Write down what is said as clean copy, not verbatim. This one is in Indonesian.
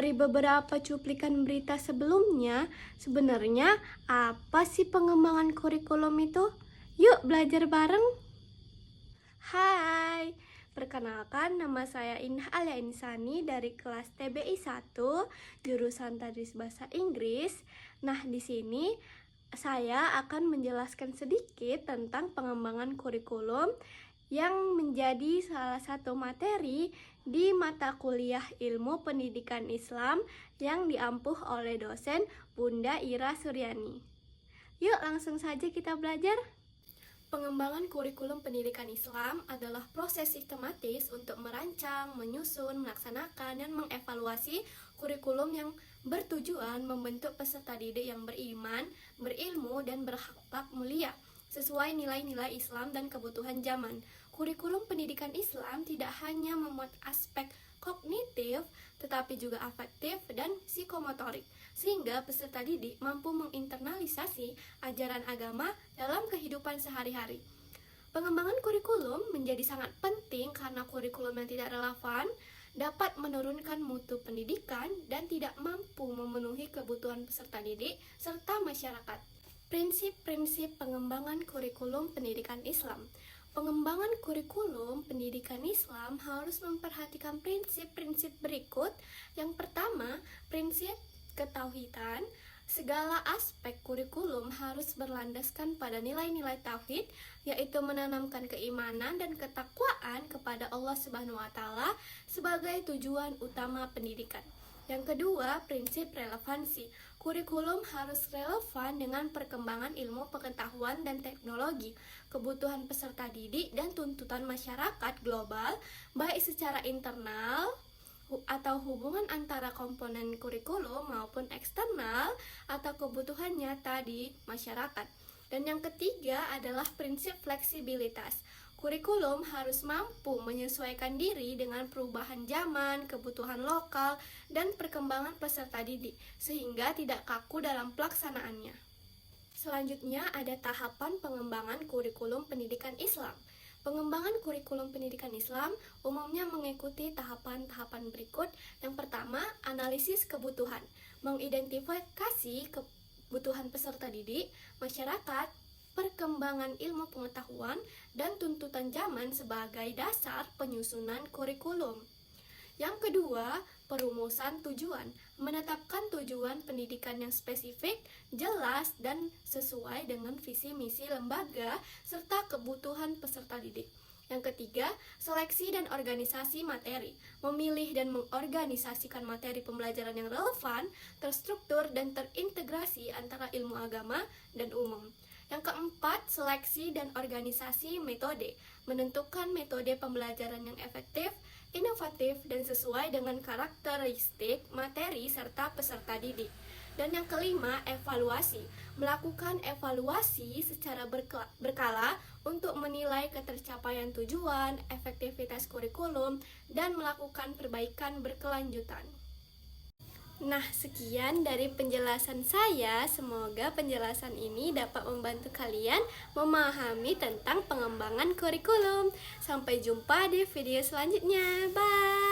Dari beberapa cuplikan berita sebelumnya, sebenarnya apa sih pengembangan kurikulum itu? Yuk belajar bareng. Hai, perkenalkan nama saya Indah Alia Insani dari kelas TBI 1, jurusan Tadris Bahasa Inggris. Nah, di sini saya akan menjelaskan sedikit tentang pengembangan kurikulum yang menjadi salah satu materi di mata kuliah Ilmu Pendidikan Islam yang diampuh oleh dosen Bunda Ira Suryani. Yuk langsung saja kita belajar. Pengembangan kurikulum pendidikan Islam adalah proses sistematis untuk merancang, menyusun, melaksanakan, dan mengevaluasi kurikulum yang bertujuan membentuk peserta didik yang beriman, berilmu, dan berakhlak mulia sesuai nilai-nilai Islam dan kebutuhan zaman. Kurikulum pendidikan Islam tidak hanya memuat aspek kognitif, tetapi juga afektif dan psikomotorik, sehingga peserta didik mampu menginternalisasi ajaran agama dalam kehidupan sehari-hari. Pengembangan kurikulum menjadi sangat penting karena kurikulum yang tidak relevan dapat menurunkan mutu pendidikan dan tidak mampu memenuhi kebutuhan peserta didik serta masyarakat. Prinsip-prinsip pengembangan kurikulum pendidikan Islam. Pengembangan kurikulum pendidikan Islam harus memperhatikan prinsip-prinsip berikut. Yang pertama, prinsip ketauhidan. Segala aspek kurikulum harus berlandaskan pada nilai-nilai tauhid, yaitu menanamkan keimanan dan ketakwaan kepada Allah Subhanahu wa taala sebagai tujuan utama pendidikan. Yang kedua, prinsip relevansi. Kurikulum harus relevan dengan perkembangan ilmu pengetahuan dan teknologi, kebutuhan peserta didik, dan tuntutan masyarakat global, baik secara internal atau hubungan antara komponen kurikulum maupun eksternal atau kebutuhan nyata di masyarakat. Dan yang ketiga adalah prinsip fleksibilitas. Kurikulum harus mampu menyesuaikan diri dengan perubahan zaman, kebutuhan lokal, dan perkembangan peserta didik, sehingga tidak kaku dalam pelaksanaannya. Selanjutnya ada tahapan pengembangan kurikulum pendidikan Islam. Pengembangan kurikulum pendidikan Islam umumnya mengikuti tahapan-tahapan berikut. Yang pertama, analisis kebutuhan, mengidentifikasi kebutuhan peserta didik, masyarakat, perkembangan ilmu pengetahuan, dan tuntutan zaman sebagai dasar penyusunan kurikulum. Yang kedua, perumusan tujuan, menetapkan tujuan pendidikan yang spesifik, jelas, dan sesuai dengan visi misi lembaga serta kebutuhan peserta didik. Yang ketiga, seleksi dan organisasi materi, memilih dan mengorganisasikan materi pembelajaran yang relevan, terstruktur, dan terintegrasi antara ilmu agama dan umum. Yang keempat, seleksi dan organisasi metode, menentukan metode pembelajaran yang efektif, inovatif, dan sesuai dengan karakteristik materi serta peserta didik. Dan yang kelima, evaluasi, melakukan evaluasi secara berkala untuk menilai ketercapaian tujuan, efektivitas kurikulum, dan melakukan perbaikan berkelanjutan. Nah, sekian dari penjelasan saya. Semoga penjelasan ini dapat membantu kalian memahami tentang pengembangan kurikulum. Sampai jumpa di video selanjutnya. Bye!